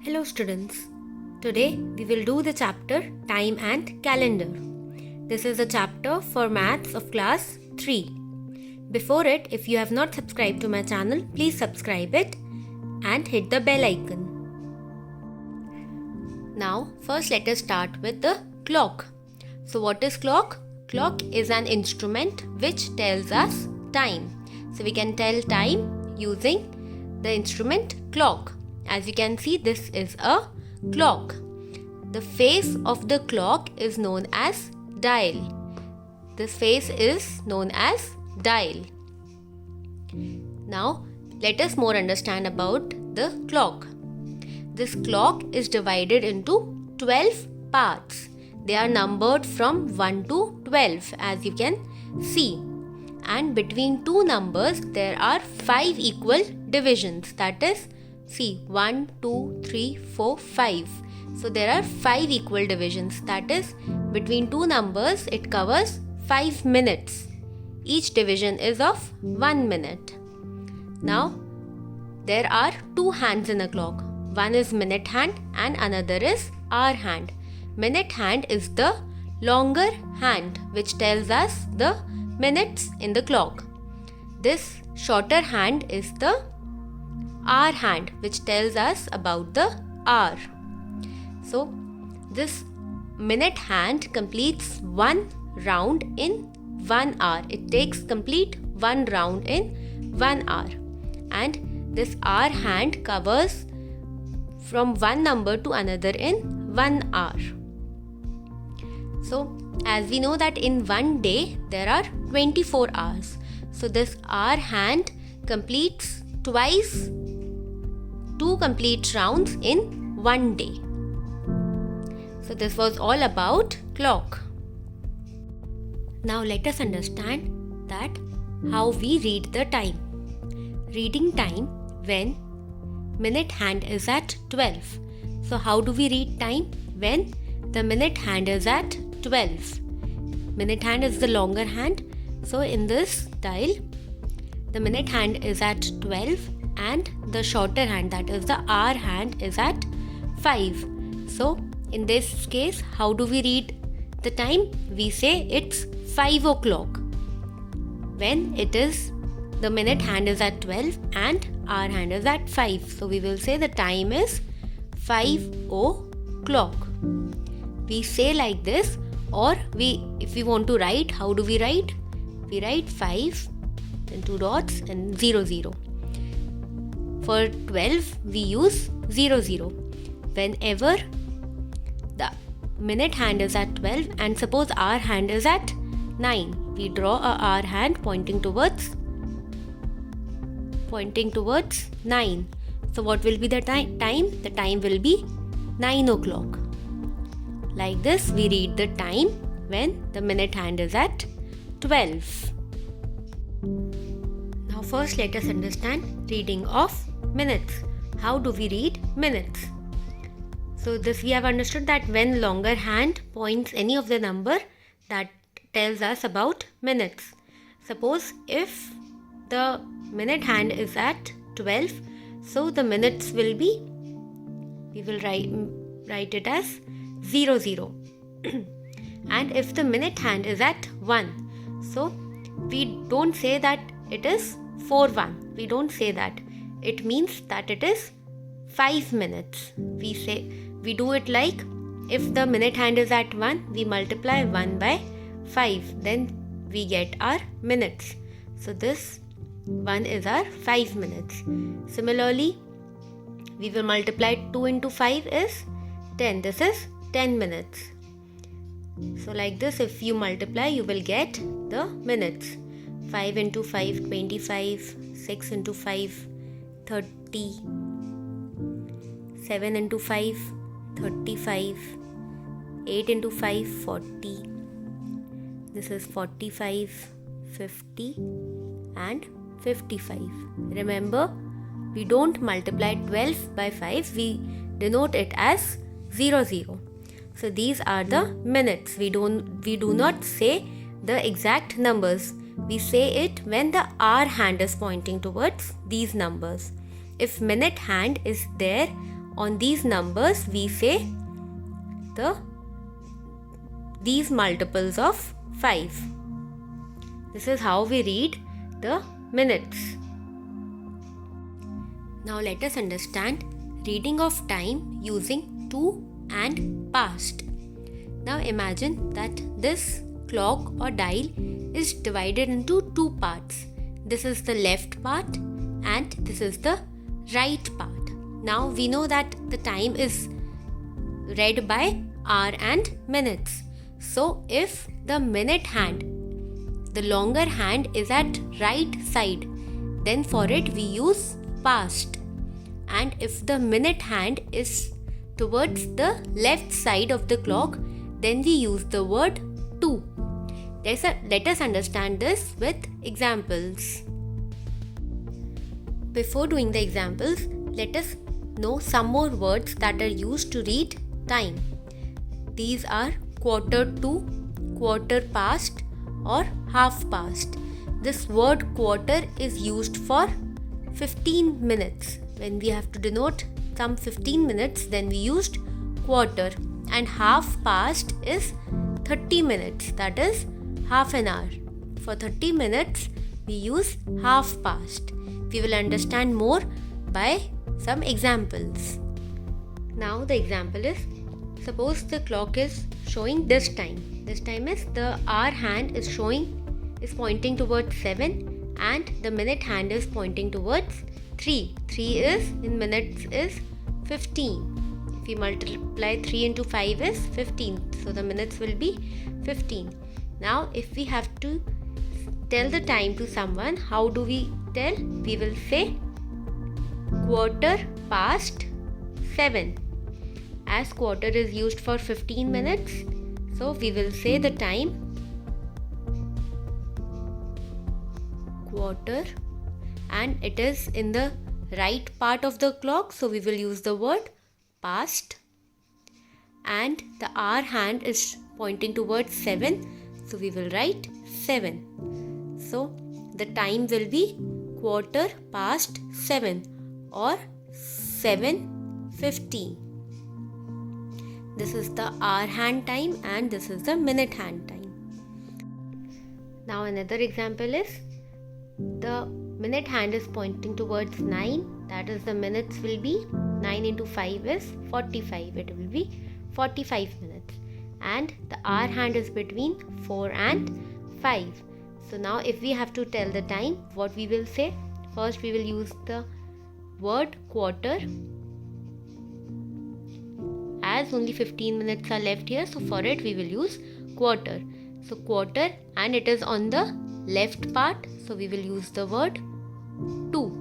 Hello students. Today we will do the chapter Time and Calendar. This is a chapter for maths of class 3. Before it, if you have not subscribed to my channel, please subscribe it and hit the bell icon. Now first let us start with the clock. So what is clock? Clock is an instrument which tells us time. So we can tell time using the instrument clock. As you can see, this is a clock. The face of the clock is known as dial. This face is known as dial. Now, let us more understand about the clock. This clock is divided into 12 parts. They are numbered from 1 to 12, as you can see. And between two numbers, there are 5 equal divisions. That is, see, 1, 2, 3, 4, 5. So there are 5 equal divisions. That is, between two numbers, it covers 5 minutes. Each division is of 1 minute. Now, there are 2 hands in a clock. One is minute hand and another is hour hand. Minute hand is the longer hand which tells us the minutes in the clock. This shorter hand is the hour hand which tells us about the hour. So this minute hand completes one round in 1 hour. It takes complete one round in 1 hour. And this hour hand covers from one number to another in 1 hour. So as we know that in one day there are 24 hours. So this hour hand completes twice 2 complete rounds in one day. So this was all about clock. Now let us understand that how we read the time. Reading time when minute hand is at 12. So how do we read time when the minute hand is at 12? Minute hand is the longer hand. So in this dial, the minute hand is at 12 and the shorter hand, that is the hour hand, is at 5. So in this case, how do we read the time? We say it's 5 o'clock when it is the minute hand is at 12 and hour hand is at 5. So we will say the time is 5 o'clock. We say like this, or if we want to write, how do we write? We write 5 then 2 dots and 0 0. For 12, we use 0 0. Whenever the minute hand is at 12 and suppose our hand is at 9, we draw our hand pointing towards 9. So what will be the time? The time will be 9 o'clock. Like this, we read the time when the minute hand is at 12. Now first let us understand reading of minutes. How do we read minutes? So this we have understood that when longer hand points any of the number, that tells us about minutes. Suppose if the minute hand is at 12, so the minutes will be, we will write it as 0 0. And if the minute hand is at 1, so we don't say that it is 4 1. We don't say that. It means that it is 5 minutes. We do it like, if the minute hand is at 1, we multiply 1 by 5. Then we get our minutes. So this 1 is our 5 minutes. Similarly, we will multiply 2 into 5 is 10. This is 10 minutes. So like this, if you multiply, you will get the minutes. 5 into 5, 25. 6 into 5, 30. 7 into 5, 35. 8 into 5, 40. This is 45, 50 and 55. Remember, we don't multiply 12 by 5. We denote it as 0 0. So these are the minutes. We do not say the exact numbers. We say it when the hour hand is pointing towards these numbers. If minute hand is there on these numbers we say these multiples of 5. This is how we read the minutes. Now let us understand reading of time using to and past. Now imagine that this clock or dial is divided into two parts. This is the left part and this is the right part. Now we know that the time is read by hour and minutes. So if the minute hand, the longer hand is at right side, then for it we use past. And if the minute hand is towards the left side of the clock, then we use the word to. Let us understand this with examples. Before doing the examples, let us know some more words that are used to read time. These are quarter to, quarter past, or half past. This word quarter is used for 15 minutes. When we have to denote some 15 minutes, then we used quarter. And half past is 30 minutes, that is half an hour. For 30 minutes, we use half past. We will understand more by some examples. Now the example is, suppose the clock is showing this time. This time is the hour hand is pointing towards 7 and the minute hand is pointing towards 3. 3 is in minutes is 15. If we multiply 3 into 5 is 15. So the minutes will be 15. Now if we have to tell the time to someone, how do we tell? We will say quarter past 7. As quarter is used for 15 minutes, so we will say the time quarter, and it is in the right part of the clock, so we will use the word past. And the hour hand is pointing towards 7, so we will write 7. So the time will be quarter past 7 or 7:15. This is the hour hand time and this is the minute hand time. Now another example is, the minute hand is pointing towards 9, that is the minutes will be 9 into 5 is 45. It will be 45 minutes. And the hour hand is between 4 and 5. So now if we have to tell the time, what we will say? First we will use the word quarter. As only 15 minutes are left here, so for it we will use quarter. So quarter, and it is on the left part, so we will use the word to.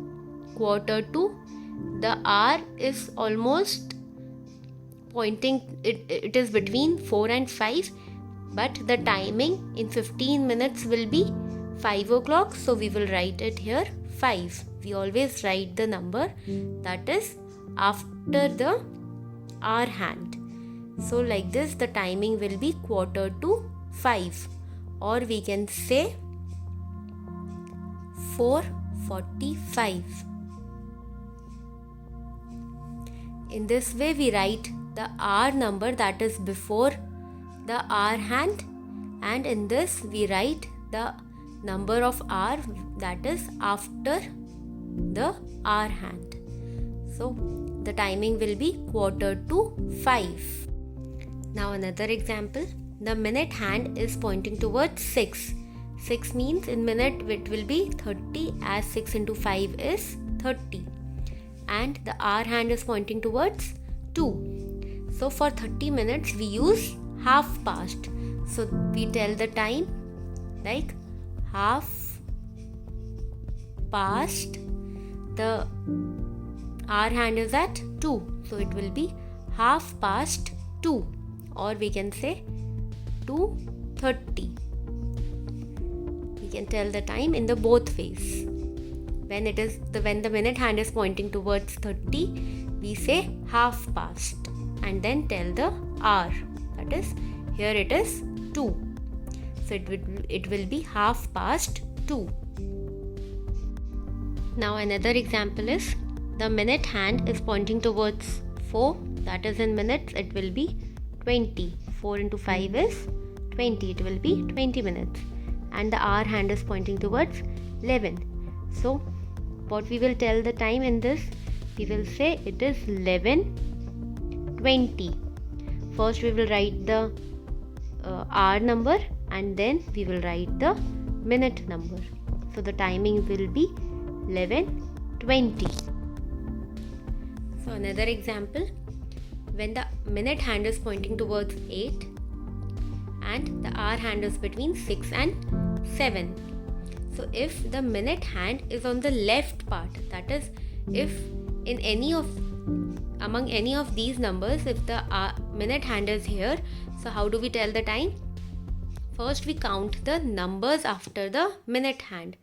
Quarter to. The hour is almost pointing, it is between 4 and 5, but the timing in 15 minutes will be 5 o'clock, so we will write it here 5. We always write the number that is after the hour hand. So like this, the timing will be quarter to 5, or we can say 4:45. In this way we write the hour number that is before the hour hand, and in this we write the number of hour that is after the hour hand. So the timing will be 4:45. Now another example, the minute hand is pointing towards 6. 6 means in minute it will be 30, as 6 into 5 is 30. And the hour hand is pointing towards 2. So for 30 minutes we use half past. So we tell the time like half past. The hour hand is at 2, so it will be half past 2, or we can say 2:30. We can tell the time in the both ways. When the minute hand is pointing towards 30, we say half past and then tell the hour. That is, here it is 2. So it will be half past 2. Now another example is, the minute hand is pointing towards 4, that is in minutes, it will be 20. 4 into 5 is 20, it will be 20 minutes. And the hour hand is pointing towards 11. So what we will tell the time in this, we will say it is 11:20. First we will write the hour number and then we will write the minute number. So the timing will be 11:20. So another example, when the minute hand is pointing towards 8 and the hour hand is between 6 and 7. So if the minute hand is on the left part, that is, if in among any of these numbers, if the minute hand is here, so how do we tell the time? First we count the numbers after the minute hand.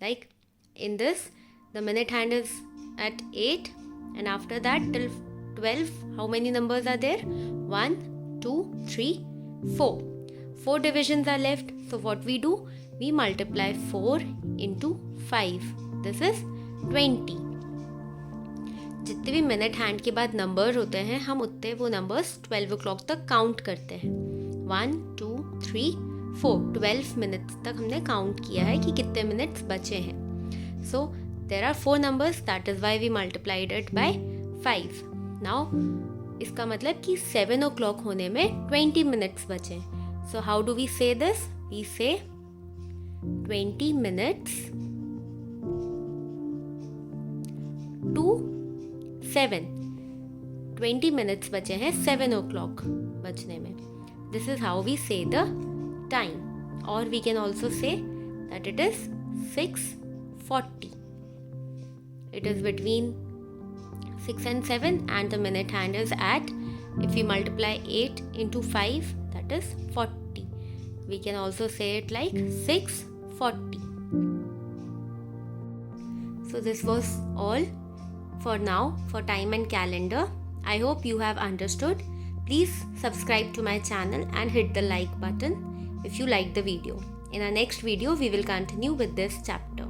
Like in this, the minute hand is at 8 and after that till 12, how many numbers are there? 1, 2, 3, 4. 4 divisions are left. So what we do? We multiply 4 into 5. This is 20. जितने भी minute hand के बाद number होते हैं, हम उतने वो numbers 12 o'clock तक काउंट करते हैं. 1, 2, 3, 4. 12 मिनट्स तक हमने काउंट किया है कि कितने मिनट्स बचे हैं. So there are 4 numbers, that is why we multiplied it by 5. Now इसका मतलब कि 7 o'clock होने में 20 मिनट्स बचे. सो हाउ डू वी से दिस? वी से 20 minutes to 7. 20 minutes बचे हैं 7 o'clock बचने में. This is how we say the time. Or we can also say that it is 6:40. It is between 6 and 7 and the minute hand is at, if we multiply 8 into 5, that is 40. We can also say it like 6:40. So this was all for now for time and calendar. I hope you have understood. Please subscribe to my channel and hit the like button if you like the video. In our next video, we will continue with this chapter.